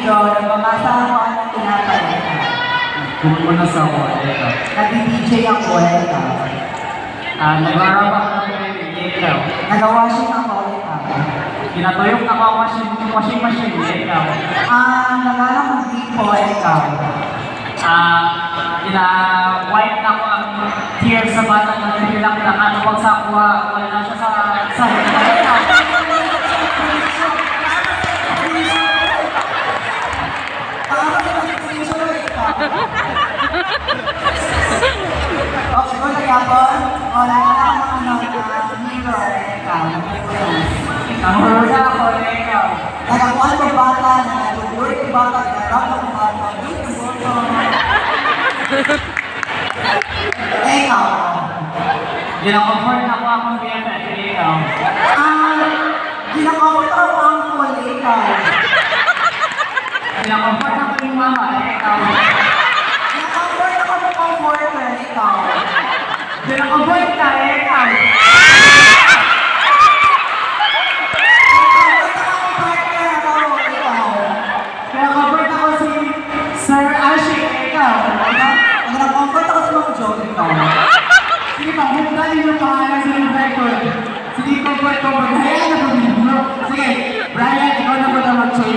video, nagmamasa ako anong tinapay. Pumunta sa ako, ito. Nag-DJ ako, ito. Nag-arap ako ng ito. Nag-washing ako, ito. Kinatuyok ako ang washing machine, ito. Nagalang ng tipo, ito. Ina-wipe na ko ang tears sa bata na nilang nakatawag sa kuha. Wala na siya sa Oh, siguro nagyapon. O, nagalang ng mirror, ikaw. ang hurga ako, ikaw. Nagakuhan ko bata, nagatuloy ko bata, nagarapan ko bata, ikaw. Gina-comfort ako akong BFF, ikaw. Ginakamot ako ang kuwan, ikaw. Gina-comfort ako yung mama, ikaw. Ginakamot ako ng comforter, ikaw. Gina-comfort ka, ikaw. Gina-comfort ako si Sir Ashik, ikaw. Nag-comfort ako sa mga joke, ikaw. Sige pa, buktanin yung pangalan sa yung record. Sige, comfort. Hayaan na po. Sige, Brian, ikaw na po na mag-choice.